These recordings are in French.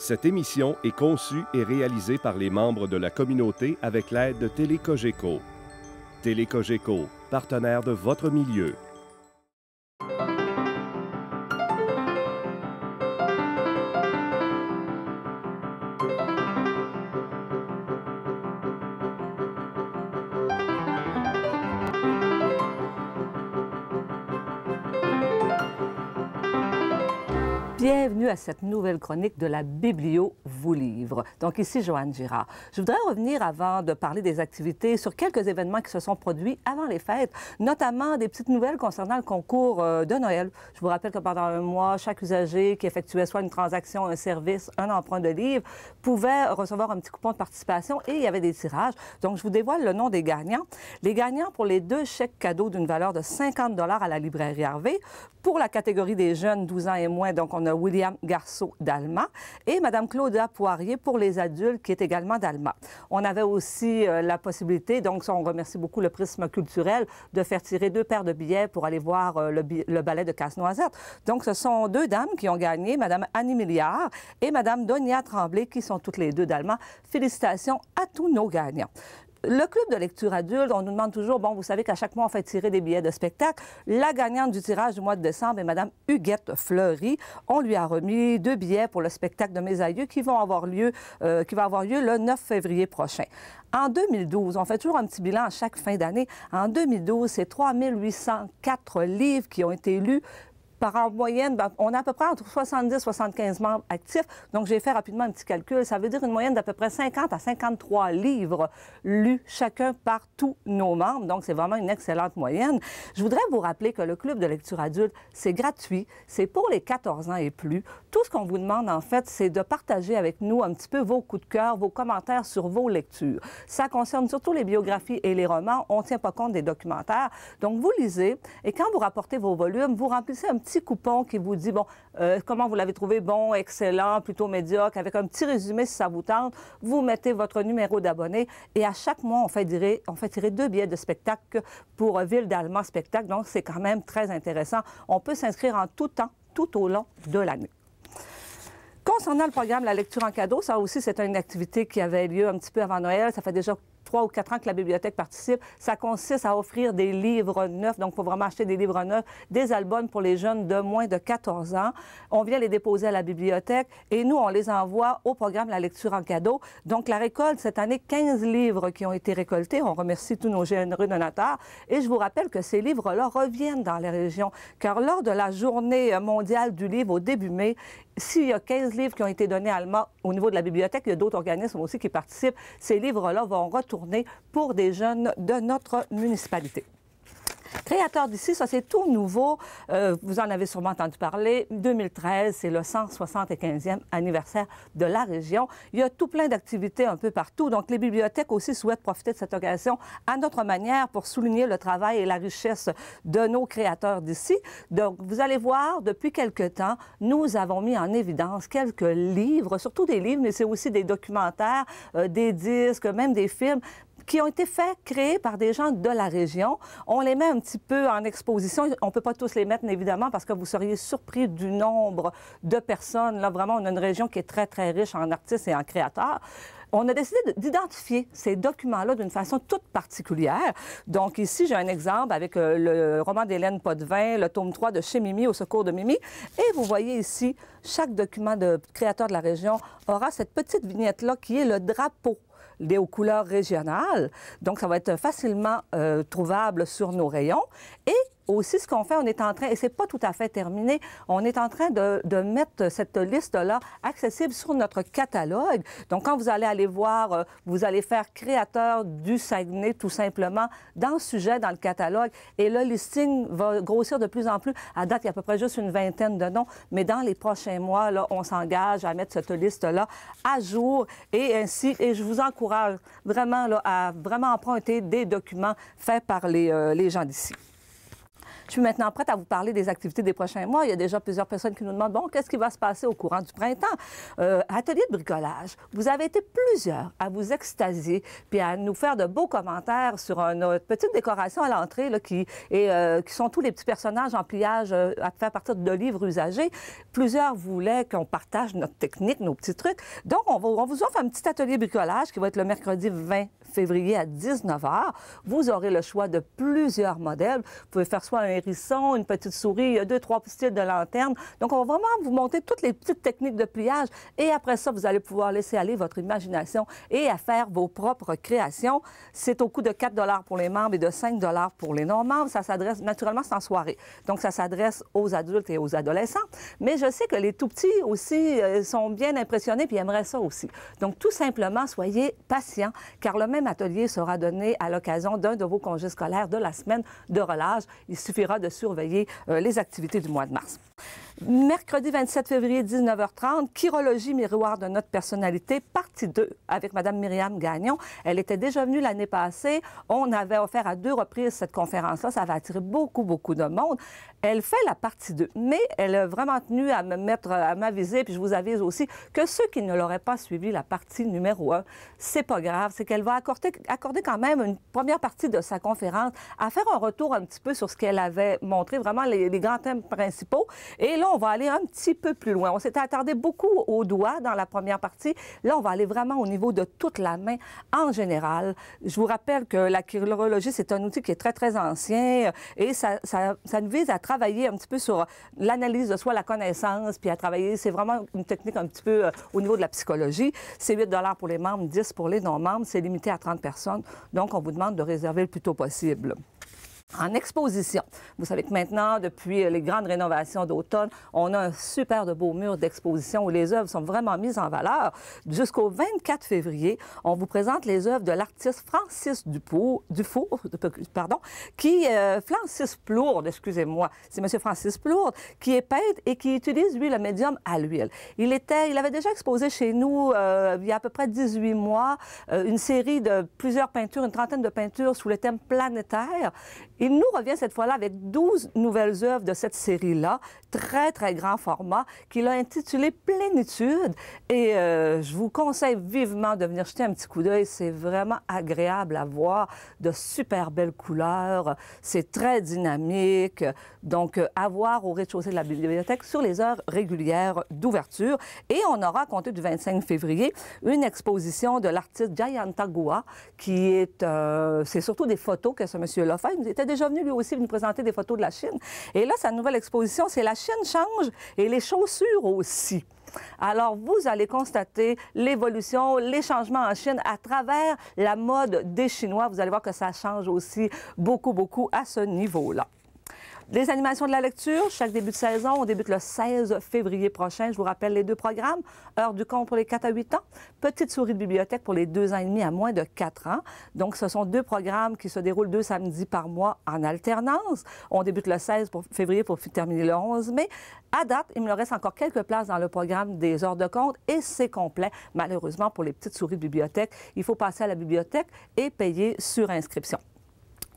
Cette émission est conçue et réalisée par les membres de la communauté avec l'aide de Télécogeco. Télécogeco, partenaire de votre milieu. Bienvenue à cette nouvelle chronique de la Biblio vous livre. Donc ici, Joanne Girard. Je voudrais revenir avant de parler des activités sur quelques événements qui se sont produits avant les fêtes, notamment des petites nouvelles concernant le concours de Noël. Je vous rappelle que pendant un mois, chaque usager qui effectuait soit une transaction, un service, un emprunt de livre pouvait recevoir un petit coupon de participation et il y avait des tirages. Donc je vous dévoile le nom des gagnants. Les gagnants pour les 2 chèques cadeaux d'une valeur de 50 $ à la librairie Harvey. Pour la catégorie des jeunes 12 ans et moins, donc on a William Garceau d'Alma et Mme Claudia Poirier pour les adultes qui est également d'Alma. On avait aussi la possibilité, donc on remercie beaucoup le Prisme culturel, de faire tirer 2 paires de billets pour aller voir le ballet de Casse-Noisette. Donc ce sont 2 dames qui ont gagné, Mme Annie Milliard et Mme Donia Tremblay, qui sont toutes les 2 d'Alma. Félicitations à tous nos gagnants. Le club de lecture adulte, on nous demande toujours, bon, vous savez qu'à chaque mois, on fait tirer des billets de spectacle. La gagnante du tirage du mois de décembre est Mme Huguette Fleury. On lui a remis 2 billets pour le spectacle de Mes aïeux qui va avoir lieu le 9 février prochain. En 2012, on fait toujours un petit bilan à chaque fin d'année. En 2012, c'est 3804 livres qui ont été lus. En moyenne, on a à peu près entre 70 et 75 membres actifs. Donc, j'ai fait rapidement un petit calcul. Ça veut dire une moyenne d'à peu près 50 à 53 livres lus chacun par tous nos membres. Donc, c'est vraiment une excellente moyenne. Je voudrais vous rappeler que le club de lecture adulte, c'est gratuit. C'est pour les 14 ans et plus. Tout ce qu'on vous demande, en fait, c'est de partager avec nous un petit peu vos coups de cœur, vos commentaires sur vos lectures. Ça concerne surtout les biographies et les romans. On ne tient pas compte des documentaires. Donc, vous lisez et quand vous rapportez vos volumes, vous remplissez un petit coupon qui vous dit, bon, comment vous l'avez trouvé, bon, excellent, plutôt médiocre, avec un petit résumé si ça vous tente. Vous mettez votre numéro d'abonné et à chaque mois, on fait tirer 2 billets de spectacle pour Ville d'Alma Spectacle. Donc, c'est quand même très intéressant. On peut s'inscrire en tout temps, tout au long de l'année. Concernant le programme La lecture en cadeau, ça aussi, c'est une activité qui avait lieu un petit peu avant Noël. Ça fait déjà 3 ou 4 ans que la bibliothèque participe. Ça consiste à offrir des livres neufs, donc il faut vraiment acheter des livres neufs, des albums pour les jeunes de moins de 14 ans. On vient les déposer à la bibliothèque et nous, on les envoie au programme La lecture en cadeau. Donc la récolte, cette année, 15 livres qui ont été récoltés. On remercie tous nos généreux donateurs. Et je vous rappelle que ces livres-là reviennent dans les régions, car lors de la journée mondiale du livre au début mai, s'il y a 15 livres qui ont été donnés à Alma au niveau de la bibliothèque, il y a d'autres organismes aussi qui participent. Ces livres-là vont retourner pour des jeunes de notre municipalité. Créateurs d'ici, ça c'est tout nouveau. Vous en avez sûrement entendu parler. 2013, c'est le 175e anniversaire de la région. Il y a tout plein d'activités un peu partout. Donc, les bibliothèques aussi souhaitent profiter de cette occasion à notre manière pour souligner le travail et la richesse de nos créateurs d'ici. Donc, vous allez voir, depuis quelque temps, nous avons mis en évidence quelques livres, surtout des livres, mais c'est aussi des documentaires, des disques, même des films, qui ont été créés par des gens de la région. On les met un petit peu en exposition. On ne peut pas tous les mettre, évidemment, parce que vous seriez surpris du nombre de personnes. Là, vraiment, on a une région qui est très, très riche en artistes et en créateurs. On a décidé d'identifier ces documents-là d'une façon toute particulière. Donc ici, j'ai un exemple avec le roman d'Hélène Potvin, le tome 3 de Chez Mimi, au secours de Mimi. Et vous voyez ici, chaque document de créateur de la région aura cette petite vignette-là qui est le drapeau aux couleurs régionales. Donc, ça va être facilement trouvable sur nos rayons. Et aussi, ce qu'on fait, on est en train, et c'est pas tout à fait terminé, on est en train de mettre cette liste-là accessible sur notre catalogue. Donc, quand vous allez aller voir, vous allez faire créateur du Saguenay, tout simplement, dans le sujet, dans le catalogue. Et le listing va grossir de plus en plus. À date, il y a à peu près juste une vingtaine de noms. Mais dans les prochains mois, là, on s'engage à mettre cette liste-là à jour. Et ainsi, et je vous encourage vraiment là, à vraiment emprunter des documents faits par les gens d'ici. Je suis maintenant prête à vous parler des activités des prochains mois. Il y a déjà plusieurs personnes qui nous demandent, bon, qu'est-ce qui va se passer au courant du printemps? Atelier de bricolage. Vous avez été plusieurs à vous extasier puis à nous faire de beaux commentaires sur notre petite décoration à l'entrée qui sont tous les petits personnages en pliage à faire partir de livres usagés. Plusieurs voulaient qu'on partage notre technique, nos petits trucs. Donc, on vous offre un petit atelier bricolage qui va être le mercredi 20 février à 19 h. Vous aurez le choix de plusieurs modèles. Vous pouvez faire soit un hérisson, une petite souris, il y a 2-3 styles de lanterne. Donc, on va vraiment vous montrer toutes les petites techniques de pliage et après ça, vous allez pouvoir laisser aller votre imagination et à faire vos propres créations. C'est au coût de 4 $ pour les membres et de 5 $ pour les non-membres. Ça s'adresse, naturellement, c'est en soirée. Donc, ça s'adresse aux adultes et aux adolescents. Mais je sais que les tout-petits aussi sont bien impressionnés puis aimeraient ça aussi. Donc, tout simplement, soyez patients, car le même atelier sera donné à l'occasion d'un de vos congés scolaires de la semaine de relâche. Il suffira de surveiller les activités du mois de mars. Mercredi 27 février, 19h30, Chirologie miroir de notre personnalité, partie 2, avec Mme Myriam Gagnon. Elle était déjà venue l'année passée. On avait offert à 2 reprises cette conférence-là. Ça va attirer beaucoup, beaucoup de monde. Elle fait la partie 2, mais elle a vraiment tenu à m'aviser, puis je vous avise aussi que ceux qui ne l'auraient pas suivi la partie numéro 1, c'est pas grave, c'est qu'elle va accorder quand même une première partie de sa conférence à faire un retour un petit peu sur ce qu'elle avait montré, vraiment les grands thèmes principaux. Et là, on va aller un petit peu plus loin. On s'était attardé beaucoup aux doigts dans la première partie. Là, on va aller vraiment au niveau de toute la main en général. Je vous rappelle que la chirologie, c'est un outil qui est très, très ancien et ça nous vise à travailler un petit peu sur l'analyse de soi, la connaissance, puis à travailler, c'est vraiment une technique un petit peu au niveau de la psychologie. C'est 8 $ pour les membres, 10 pour les non-membres. C'est limité à 30 personnes. Donc, on vous demande de réserver le plus tôt possible. En exposition. Vous savez que maintenant, depuis les grandes rénovations d'automne, on a un super de beau mur d'exposition où les œuvres sont vraiment mises en valeur. Jusqu'au 24 février, on vous présente les œuvres de l'artiste Francis Dufour, Francis Plourde, excusez-moi, c'est M. Francis Plourde, qui est peintre et qui utilise, lui, le médium à l'huile. Il avait déjà exposé chez nous, il y a à peu près 18 mois, une série de plusieurs peintures, une trentaine de peintures sous le thème planétaire. Il nous revient cette fois-là avec 12 nouvelles œuvres de cette série-là, très, très grand format, qu'il a intitulé Plénitude. Et je vous conseille vivement de venir jeter un petit coup d'œil. C'est vraiment agréable à voir, de super belles couleurs. C'est très dynamique. Donc, à voir au rez-de-chaussée de la bibliothèque sur les heures régulières d'ouverture. Et on aura, à compter du 25 février, une exposition de l'artiste Jayanta Guha, qui est... c'est surtout des photos que ce monsieur-là fait. Il était déjà venu lui aussi nous présenter des photos de la Chine. Et là, sa nouvelle exposition, c'est La Chine change et les chaussures aussi. Alors, vous allez constater l'évolution, les changements en Chine à travers la mode des Chinois. Vous allez voir que ça change aussi beaucoup, beaucoup à ce niveau-là. Les animations de la lecture, chaque début de saison, on débute le 16 février prochain. Je vous rappelle les 2 programmes. Heure du conte pour les 4 à 8 ans. Petite souris de bibliothèque pour les 2 ans et demi à moins de 4 ans. Donc, ce sont 2 programmes qui se déroulent 2 samedis par mois en alternance. On débute le 16 février pour terminer le 11 mai. À date, il me reste encore quelques places dans le programme des heures de conte et c'est complet. Malheureusement, pour les petites souris de bibliothèque, il faut passer à la bibliothèque et payer sur inscription.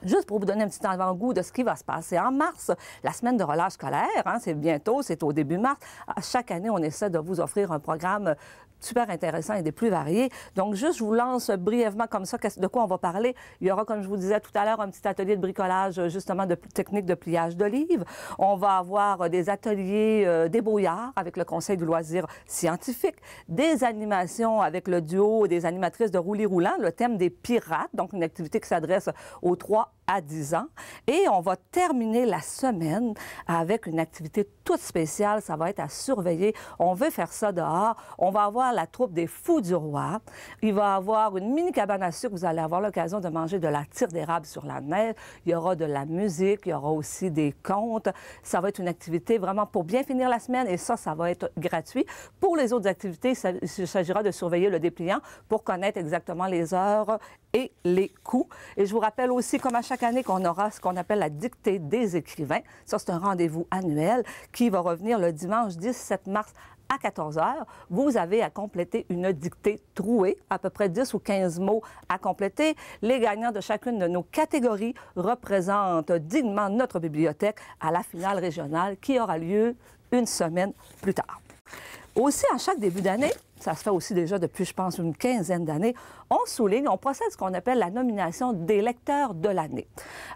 Juste pour vous donner un petit avant-goût de ce qui va se passer en mars, la semaine de relâche scolaire, c'est bientôt, c'est au début mars. À chaque année, on essaie de vous offrir un programme super intéressant et des plus variés. Donc, juste, je vous lance brièvement comme ça de quoi on va parler. Il y aura, comme je vous disais tout à l'heure, un petit atelier de bricolage, justement, de techniques de pliage de livres. On va avoir des ateliers débrouillards avec le Conseil du loisir scientifique, des animations avec le duo des animatrices de roulis roulant, le thème des pirates, donc une activité qui s'adresse aux 3 à 10 ans. Et on va terminer la semaine avec une activité toute spéciale. Ça va être à surveiller. On veut faire ça dehors. On va avoir la troupe des Fous du Roi. Il va y avoir une mini cabane à sucre. Vous allez avoir l'occasion de manger de la tire d'érable sur la neige. Il y aura de la musique. Il y aura aussi des contes. Ça va être une activité vraiment pour bien finir la semaine. Et ça va être gratuit. Pour les autres activités, il s'agira de surveiller le dépliant pour connaître exactement les heures et les coûts. Et je vous rappelle aussi, comme à chaque année, qu'on aura ce qu'on appelle la dictée des écrivains. Ça, c'est un rendez-vous annuel qui va revenir le dimanche 17 mars à 14 heures, vous avez à compléter une dictée trouée, à peu près 10 ou 15 mots à compléter. Les gagnants de chacune de nos catégories représentent dignement notre bibliothèque à la finale régionale qui aura lieu une semaine plus tard. Aussi, en chaque début d'année, ça se fait aussi déjà depuis, je pense, une quinzaine d'années, on procède à ce qu'on appelle la nomination des lecteurs de l'année.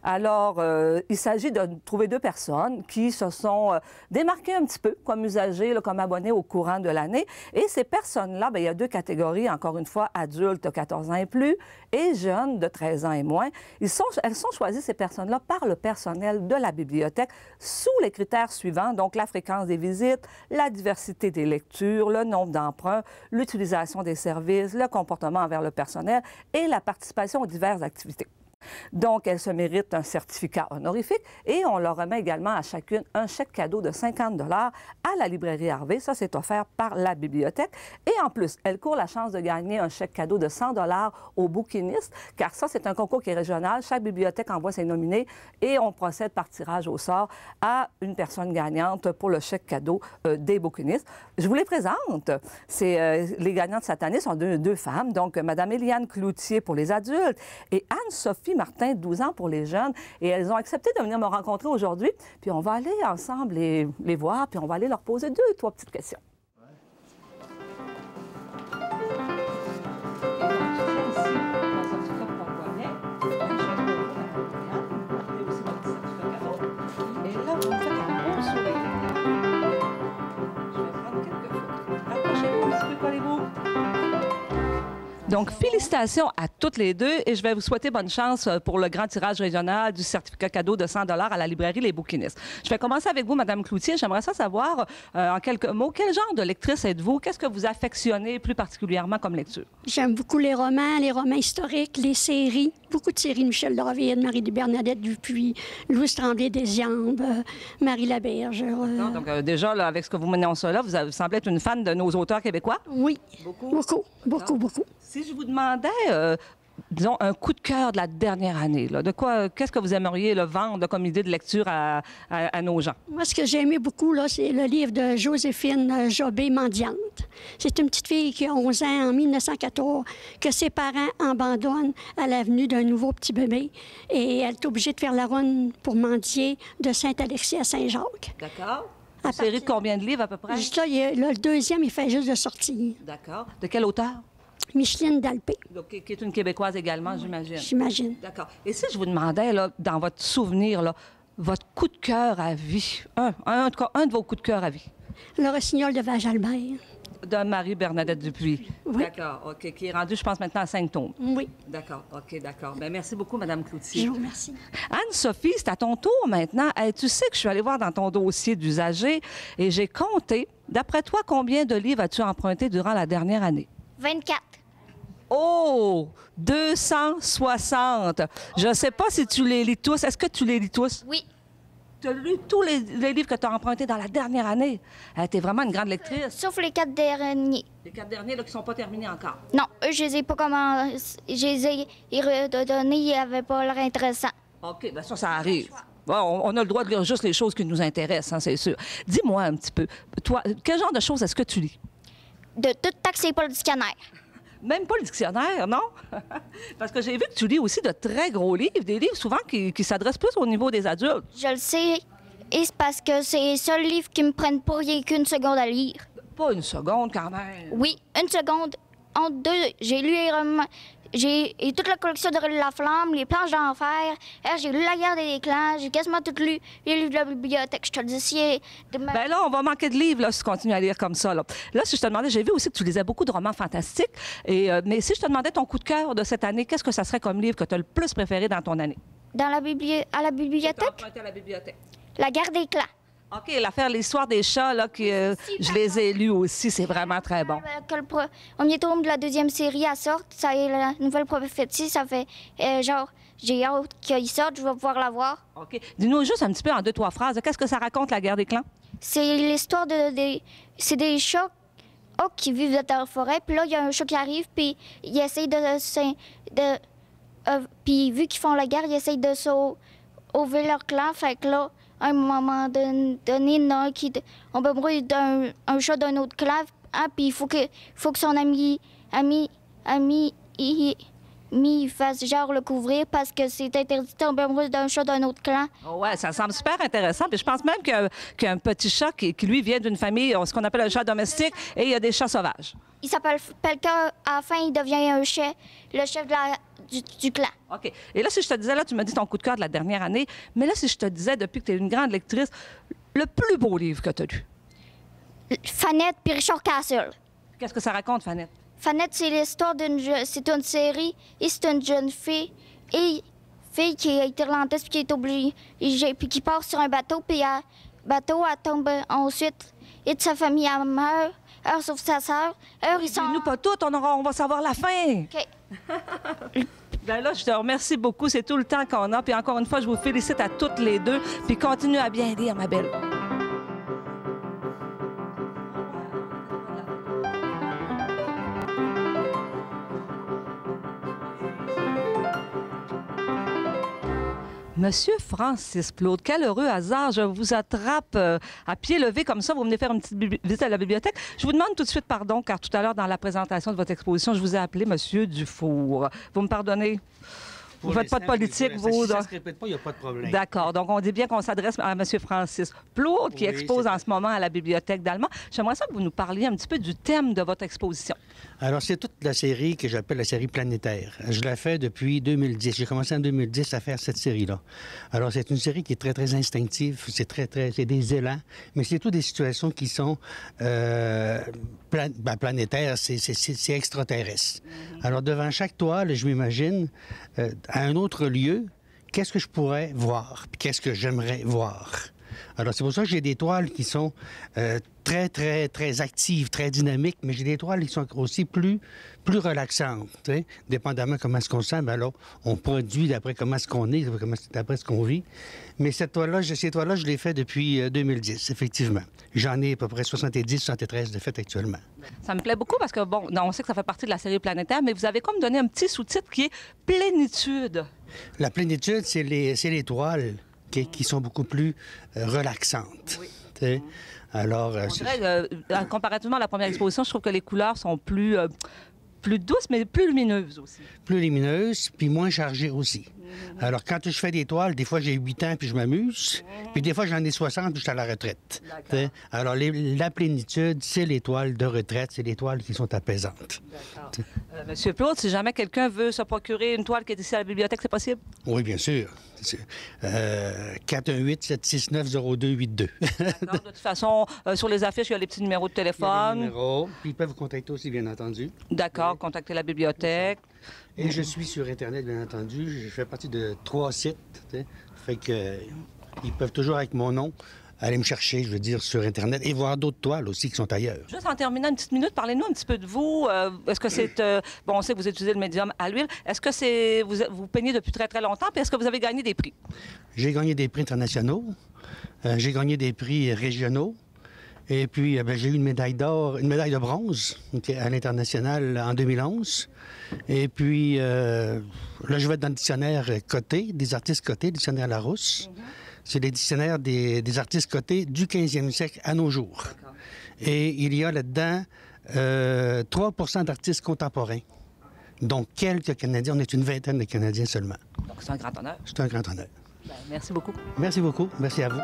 Alors, il s'agit de trouver 2 personnes qui se sont démarquées un petit peu comme usagers, là, comme abonnés au courant de l'année. Et ces personnes-là, bien, il y a 2 catégories, encore une fois, adultes de 14 ans et plus et jeunes de 13 ans et moins. Elles sont choisies, ces personnes-là, par le personnel de la bibliothèque sous les critères suivants, donc la fréquence des visites, la diversité des lectures, le nombre d'emprunts, l'utilisation des services, le comportement envers le personnel et la participation aux diverses activités. Donc, elles se méritent un certificat honorifique et on leur remet également à chacune un chèque cadeau de 50 $ à la librairie Harvey. Ça, c'est offert par la bibliothèque. Et en plus, elles courent la chance de gagner un chèque cadeau de 100 $ au bouquiniste, car ça, c'est un concours qui est régional. Chaque bibliothèque envoie ses nominés et on procède par tirage au sort à une personne gagnante pour le chèque cadeau des bouquinistes. Je vous les présente. Les gagnantes cette année sont deux femmes, donc Mme Eliane Cloutier pour les adultes et Anne-Sophie Martin, 12 ans pour les jeunes. Et elles ont accepté de venir me rencontrer aujourd'hui. Puis on va aller ensemble les voir, puis on va aller leur poser 2 ou 3 petites questions. Et là, vous me faites un beau sourire. Je vais prendre quelques photos. Approchez-vous un petit peu, collez-vous. Donc, félicitations à toutes les 2 et je vais vous souhaiter bonne chance pour le grand tirage régional du certificat cadeau de 100 $ à la librairie Les Bouquinistes. Je vais commencer avec vous, Mme Cloutier. J'aimerais savoir, en quelques mots, quel genre de lectrice êtes-vous? Qu'est-ce que vous affectionnez plus particulièrement comme lecture? J'aime beaucoup les romans historiques, les séries. Beaucoup de séries de Michel Dorville, Marie-Bernadette Dupuis, Louise Tremblay-Desiambes, Marie Laberge. Donc, déjà, là, avec ce que vous menez en cela, vous semblez être une fan de nos auteurs québécois? Oui, beaucoup. Si je vous demandais, disons, un coup de cœur de la dernière année, là, qu'est-ce que vous aimeriez vendre comme idée de lecture à nos gens? Moi, ce que j'ai aimé beaucoup, là, c'est le livre de Joséphine Jobé, Mendiante. C'est une petite fille qui a 11 ans en 1914, que ses parents abandonnent à l'avenue d'un nouveau petit bébé. Et elle est obligée de faire la ronde pour mendier de Saint-Alexis à Saint-Jacques. D'accord. Une série de combien de livres à peu près? Juste là, le deuxième, il fait juste de sortir. D'accord. De quel auteur? Micheline Dalpé. Donc, qui est une Québécoise également, j'imagine. J'imagine. D'accord. Et si je vous demandais, là, dans votre souvenir, là, votre coup de cœur à vie, un de vos coups de cœur à vie? Le Rossignol de Vajalbert. De Marie-Bernadette Dupuis. Oui. D'accord, OK. Qui est rendu, je pense, maintenant à 5 tomes. Oui. D'accord, OK, d'accord. Bien, merci beaucoup, Mme Cloutier. Je vous remercie. Anne-Sophie, c'est à ton tour maintenant. Tu sais que je suis allée voir dans ton dossier d'usager et j'ai compté. D'après toi, combien de livres as-tu emprunté durant la dernière année? 24. Oh! 260! Je ne sais pas si tu les lis tous. Est-ce que tu les lis tous? Oui. Tu as lu tous les livres que tu as empruntés dans la dernière année. Tu es vraiment une grande lectrice. Sauf les 4 derniers. Les 4 derniers là, qui ne sont pas terminés encore. Non, eux, je les ai pas commencé. Je les ai redonnés, ils n'avaient pas l'air intéressant. OK, bien ça arrive. Bon, on a le droit de lire juste les choses qui nous intéressent, hein, c'est sûr. Dis-moi un petit peu, toi, quel genre de choses est-ce que tu lis? De tout taxer pas le dictionnaire. Même pas le dictionnaire, non? Parce que j'ai vu que tu lis aussi de très gros livres, des livres souvent qui s'adressent plus au niveau des adultes. Je le sais, et c'est parce que c'est les seuls livres qui me prennent pas rien qu'une seconde à lire. Pas une seconde, quand même. Oui, une seconde. Entre 2, j'ai lu les romans. J'ai toute la collection de La Flamme, les planches d'enfer. J'ai lu La Guerre des Clans. J'ai quasiment tout lu les livres de la bibliothèque. Je te le dis, Ben là, on va manquer de livres là, si tu continues à lire comme ça. Là, si je te demandais, j'ai vu aussi que tu lisais beaucoup de romans fantastiques. Mais si je te demandais ton coup de cœur de cette année, qu'est-ce que ça serait comme livre que tu as le plus préféré dans ton année? à la bibliothèque? À la bibliothèque. La Guerre des Clans. OK, l'histoire des chats, là, je les ai lus aussi, c'est vraiment très bon. Que le premier tome de la deuxième série à sorte, ça est la nouvelle prophétie, ça fait j'ai hâte qu'il sorte, je vais pouvoir la voir. OK. Dis-nous juste un petit peu en 2-3 phrases, qu'est-ce que ça raconte, la guerre des clans? C'est l'histoire c'est des chats qui vivent dans la forêt, puis là, il y a un chat qui arrive, puis il essaye puis vu qu'ils font la guerre, ils essayent de sauver leur clan, fait que là, à un moment donné, il y en a un qui on peut brûler un chat d'un autre clan, hein, puis il faut que son ami il fasse genre le couvrir parce que c'est interdit de tomber amoureux d'un chat d'un autre clan. Oh ouais, ça semble super intéressant. Puis je pense même qu'un petit chat qui, lui, vient d'une famille, ce qu'on appelle un chat domestique, et il y a des chats sauvages. Il s'appelle Pelka. À la fin, il devient le chef du clan. OK. Et là, si je te disais, là, tu m'as dit ton coup de cœur de la dernière année, mais là, si je te disais, depuis que tu es une grande lectrice, le plus beau livre que tu as lu. Fanette puis Richard Castle. Qu'est-ce que ça raconte, Fanette? Fanette, c'est l'histoire c'est une série et c'est une jeune fille qui est irlandaise puis qui est obligée puis qui part sur un bateau puis bateau elle tombe ensuite et de sa famille elle meurt, sauf sa sœur. Ils sont... Dis-nous pas tout, on va savoir la fin. OK. Bien là, je te remercie beaucoup, c'est tout le temps qu'on a. Puis encore une fois, je vous félicite à toutes les deux. Puis continue à bien lire, ma belle. Monsieur Francis Claude, quel heureux hasard. Je vous attrape à pied levé comme ça. Vous venez faire une petite visite à la bibliothèque. Je vous demande tout de suite pardon, car tout à l'heure, dans la présentation de votre exposition, je vous ai appelé Monsieur Dufour. Vous me pardonnez? Vous ne faites pas de politique, vous? Si ça ne se répète pas, il n'y a pas de problème. D'accord. Donc, on dit bien qu'on s'adresse à M. Francis Claude, qui expose en ce moment à la Bibliothèque d'Allemand. J'aimerais ça que vous nous parliez un petit peu du thème de votre exposition. Alors, c'est toute la série que j'appelle la série planétaire. Je la fais depuis 2010. J'ai commencé en 2010 à faire cette série-là. Alors, c'est une série qui est très, très instinctive. C'est des élans, mais c'est toutes des situations qui sont planétaires, c'est extraterrestre. Alors, devant chaque toile, je m'imagine, à un autre lieu, qu'est-ce que je pourrais voir, puis qu'est-ce que j'aimerais voir. Alors, c'est pour ça que j'ai des toiles qui sont très, très, très actives, très dynamiques, mais j'ai des toiles qui sont aussi plus relaxantes. T'sais? Dépendamment comment est-ce qu'on sent, bien là, on produit d'après comment est-ce qu'on est, d'après ce qu'on vit. Mais ces toiles-là, je les fais depuis 2010, effectivement. J'en ai à peu près 70, 73 de fait actuellement. Ça me plaît beaucoup parce que, bon, on sait que ça fait partie de la série planétaire, mais vous avez comme donné un petit sous-titre qui est « Plénitude ». La plénitude, c'est les toiles qui sont beaucoup plus relaxantes. Oui. Alors, on dirait, comparativement à la première exposition, je trouve que les couleurs sont plus douces, mais plus lumineuses aussi. Plus lumineuses, puis moins chargées aussi. Alors, quand je fais des toiles, des fois, j'ai 8 ans, puis je m'amuse. Puis des fois, j'en ai 60, puis je suis à la retraite. Alors, la plénitude, c'est les toiles de retraite, c'est les toiles qui sont apaisantes. D'accord. Monsieur Claude, si jamais quelqu'un veut se procurer une toile qui est ici à la bibliothèque, c'est possible? Oui, bien sûr. 418-769-0282. D'accord. De toute façon, sur les affiches, il y a les petits numéros de téléphone. Il y a des numéros, puis ils peuvent vous contacter aussi, bien entendu. D'accord, contacter la bibliothèque. Et je suis sur Internet, bien entendu. Je fais partie de 3 sites. Fait que ils peuvent toujours, avec mon nom, aller me chercher, je veux dire, sur Internet et voir d'autres toiles aussi qui sont ailleurs. Juste en terminant une petite minute, parlez-nous un petit peu de vous. Est-ce que c'est... bon, on sait que vous utilisez le médium à l'huile. Est-ce que c'est... Vous peignez depuis très, très longtemps? Puis est-ce que vous avez gagné des prix? J'ai gagné des prix internationaux. J'ai gagné des prix régionaux. Et puis, j'ai eu une médaille d'or, une médaille de bronze à l'international en 2011. Et puis, là, je vais être dans le dictionnaire coté, des artistes cotés, dictionnaire Larousse. C'est les dictionnaires des artistes cotés du 15e siècle à nos jours. Et il y a là-dedans 3 % d'artistes contemporains. Donc, quelques Canadiens. On est une vingtaine de Canadiens seulement. Donc, c'est un grand honneur. C'est un grand honneur. Bien, merci beaucoup. Merci beaucoup. Merci à vous.